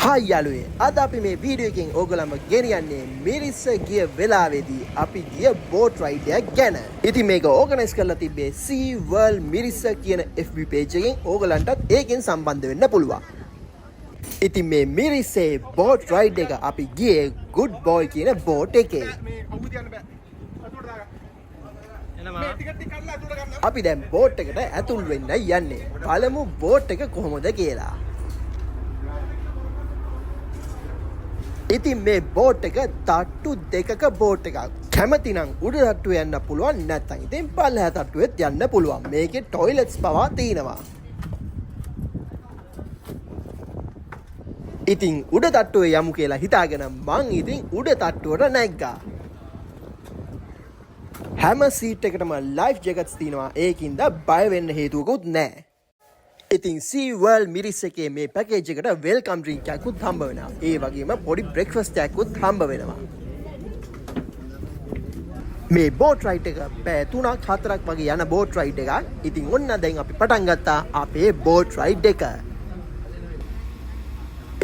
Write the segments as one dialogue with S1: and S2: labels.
S1: Hi යාළුවෝ අද අපි මේ වීඩියෝ එකෙන් ඕගොල්ලන්ව ගෙනියන්නේ මිරිස්ස ගිය වෙලාවේදී අපි ගිය බෝට් රයිඩ් එකක් ගැන. ඉතින් මේක ඕගනයිස් කරලා තිබ්බේ Sea World මිරිස්ස කියන FB page එකෙන් ඕගොල්ලන්ටත් ඒකෙන් සම්බන්ධ වෙන්න පුළුවන්. ඉතින් මේ මිරිස්සේ බෝට් රයිඩ් එක අපි ගියේ Good Boy කියන බෝට් එකේ. අපි දැන් බෝට් එකට ඇතුල් වෙන්න යන්නේ. බලමු බෝට් එක කොහොමද කියලා. ඉතින් මේ බෝට් එක තට්ටු දෙකක බෝට් එකක්. කැමති නම් උඩ තට්ටුවේ යන්න පුළුවන් නැත්නම් ඉතින් පල්ලෙහා තට්ටුවෙත් යන්න පුළුවන්. මේකේ টয়ලට්ස් පවා තියෙනවා. ඉතින් උඩ තට්ටුවේ යමු කියලා හිතාගෙන මං ඉතින් උඩ තට්ටුවට නැග්ගා. හැම සීට් එකටම ලයිෆ් ජැකට්ස් තියෙනවා. ඒකින්ද බය වෙන්න හේතුවකුත් නැහැ. ඉතින් Sea World මිරිස් එකේ මේ පැකේජ් එකට වෙල්කම් ඩ්‍රින්ක් එකකුත් හම්බ වෙනවා. ඒ වගේම පොඩි බ්‍රෙක්ෆාස්ට් එකකුත් හම්බ වෙනවා. මේ බෝට් රයිඩ් එක පැය 3ක් 4ක් වගේ යන බෝට් රයිඩ් එකක්. ඉතින් ඔන්න දැන් අපි පටන් ගත්තා අපේ බෝට් රයිඩ් එක.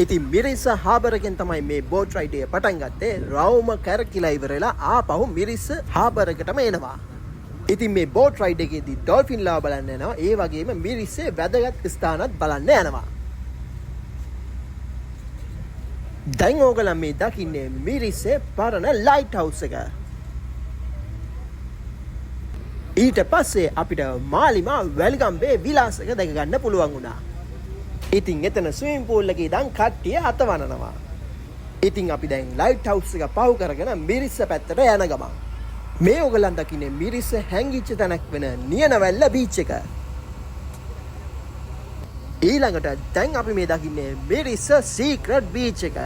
S1: ඉතින් මිරිස්ස හාබර් එකෙන් තමයි මේ බෝට් රයිඩ් එක පටන් ගත්තේ. රවුම කැරකිලා ඉවරලා ආපහු මිරිස්ස හාබර් එකටම එනවා. ඉතින් මේ බෝට් රයිඩ් එකේදී ඩොල්ෆින් ලාව බලන්න යනවා. ඒ වගේම මිරිස්සේ වැදගත් ස්ථානත් බලන්න යනවා. දැන් ඕගොල්ලෝ මේ දකින්නේ මිරිස්සේ පරණ ලයිට් හවුස් එක. ඊට පස්සේ අපිට මාලිමා වැලිගම්බේ විලාස එක දැක ගන්න පුළුවන් වුණා. ඉතින් එතන ස්විමින් pool එකේ ඉඳන් කට්ටිය අතවනනවා. ඉතින් අපි දැන් ලයිට් හවුස් එක පහු කරගෙන මිරිස්ස පැත්තට යන ගමන් මේ ඔයගලන් දකින්නේ මිරිස්ස හැංගිච්ච තැනක් වෙන නියනවැල්ල බීච් එක. ඊළඟට දැන් අපි මේ දකින්නේ මිරිස්ස සීක්‍රට් බීච් එක.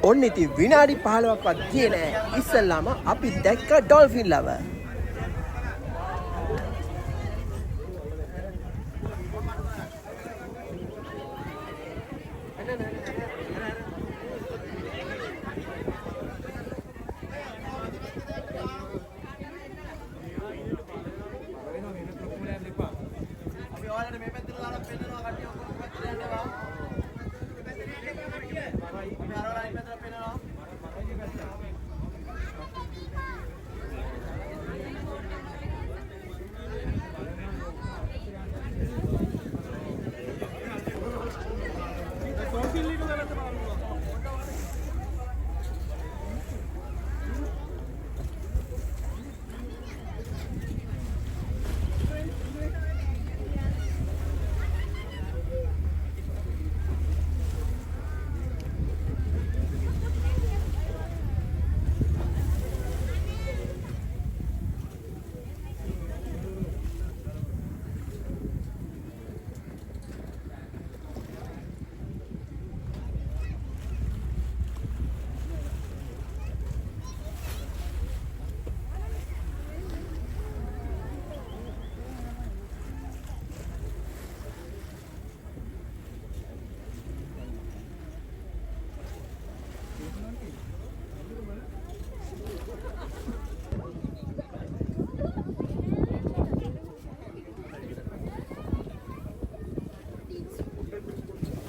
S1: ඔන්න ඉතින් විනාඩි 15ක්වත් ගියේ නෑ. ඉස්සල්ලාම අපි දැක්ක ඩොල්ෆින් ලව.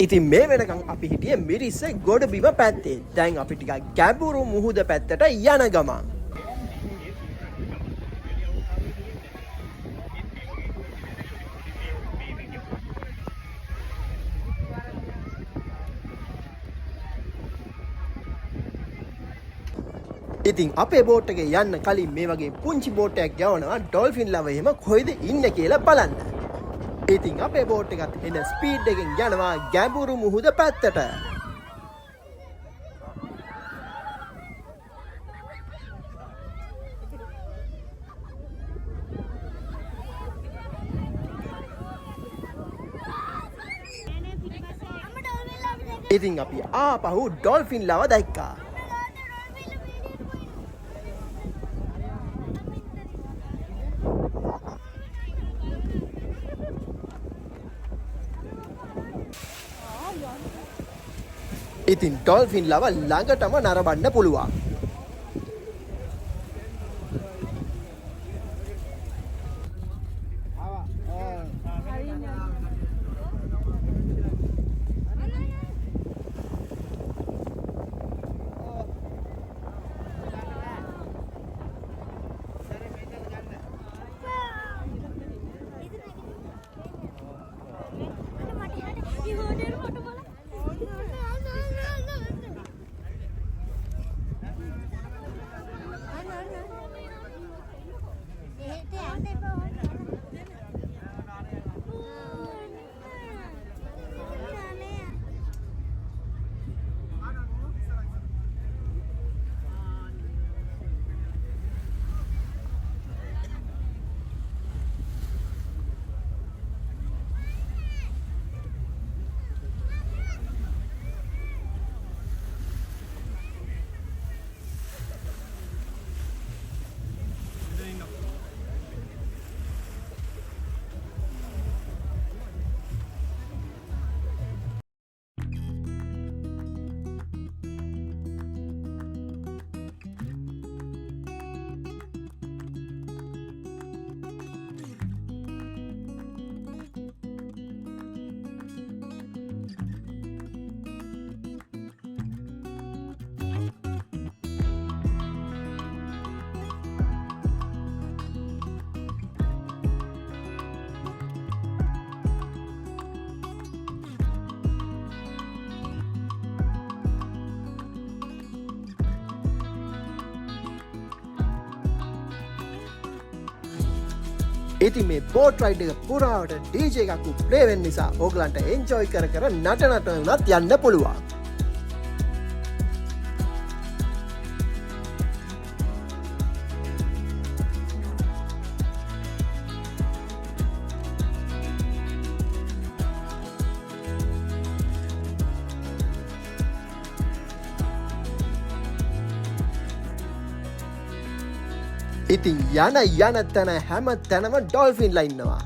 S1: ඉතින් මේ වෙනකන් අපි හිටියේ මිරිස්ස ගොඩබිම පැත්තේ. දැන් අපි ටිකක් ගැඹුරු මුහුද පැත්තට යන ගමන් ඉතින් අපේ බෝට් එකේ යන්න කලින් මේ වගේ පුංචි බෝට් එකක් යවනවා ඩොල්ෆින් ලව එහෙම කොහෙද ඉන්නේ කියලා බලන්න. ඉතින් අපේ බෝට් එකත් එන ස්පීඩ් එකෙන් යනවා ගැඹුරු මුහුද පැත්තට. ඉතින් අපි ආපහු ඩොල්ෆින් ලව දැක්කා. ඉතින් ඩොල්ෆින් ලව ළඟටම නරඹන්න පුළුවන්. ඉතින් මේ බෝට් රයිඩ් එක පුරාවට DJ එකක් ප්ලේ වෙන්න නිසා ඕගලන්ට එන්ජොයි කර කර නටනට උනත් යන්න පුළුවන්. ඉතින් යන තැන හැම තැනම ඩොල්ෆින්ලා ඉන්නවා.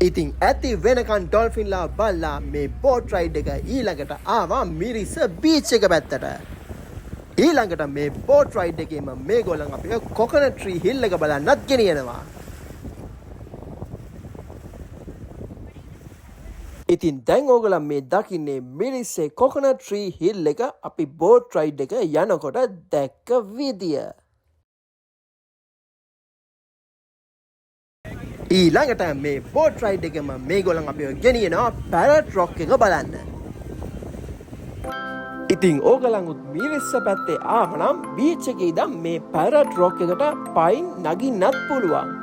S1: ඉතින් ඇති වෙනකන් ඩොල්ෆින්ලා බල්ලා මේ බෝට් රයිඩ් එක ඊළඟට ආවා මිරිස බීච් එක පැත්තට. ඊළඟට මේ බෝට් රයිඩ් එකේම මේගොල්ලන් අපිව කොකනට් ට්‍රී හිල් එක බලන්නත් ගෙනියනවා. ඉතින් දැන් ඕගොල්ලන් මේ දකින්නේ මිරිස්සේ කොකනට් ට්‍රී හිල් එක අපි බෝට් රයිඩ් එක යනකොට දැක්ක විදිය. ඊළඟට මේ බෝට් රයිඩ් එකම මේගොල්ලන් අපිව ගෙනියනවා පැරට් රොක් එක බලන්න. ඉතින් ඕගොල්ලන්ත් මිරිස්ස පැත්තේ ආවනම් බීච් එකේ ඉඳන් මේ පැරට් රොක් එකට පයින් නගින්නත් පුළුවන්.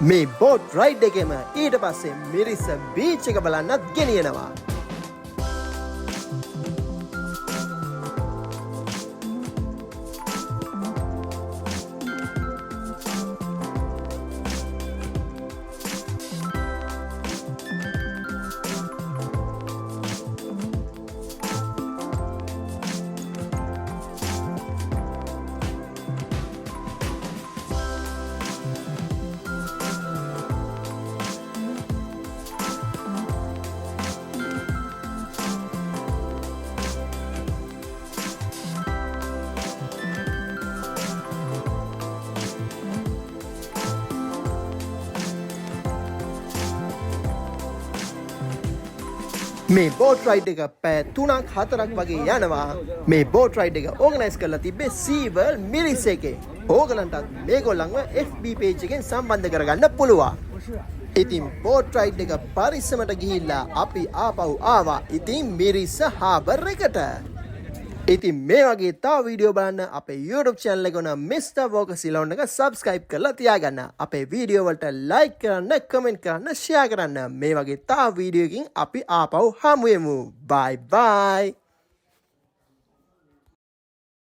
S1: මේ බෝට් රයිඩ් එකේම ඊට පස්සේ මිරිස්ස බීච් එක බලන්නත් ගෙනියනවා. මේ බෝට් රයිඩ් එක පැය 3-4ක් වගේ යනවා. මේ බෝට් රයිඩ් එක ඕගනයිස් කරලා තිබ්බේ සීවර්ල් මිරිස් එකේ. ඕගලන්ටත් මේගොල්ලන්ව FB page එකෙන් සම්බන්ධ කරගන්න පුළුවන්. ඉතින් බෝට් රයිඩ් එක පරිස්සමට ගිහිල්ලා අපි ආපහු ආවා. ඉතින් මිරිස්ස හාබර් එකට. ඉතින් මේ වගේ තව වීඩියෝ බලන්න අපේ YouTube channel එක උන Mr. Walker Ceylon එක subscribe කරලා තියාගන්න. අපේ වීඩියෝ වලට like කරන්න, comment කරන්න, share කරන්න. මේ වගේ තව වීඩියෝ එකකින් අපි ආපහු හමු වෙමු. Bye bye.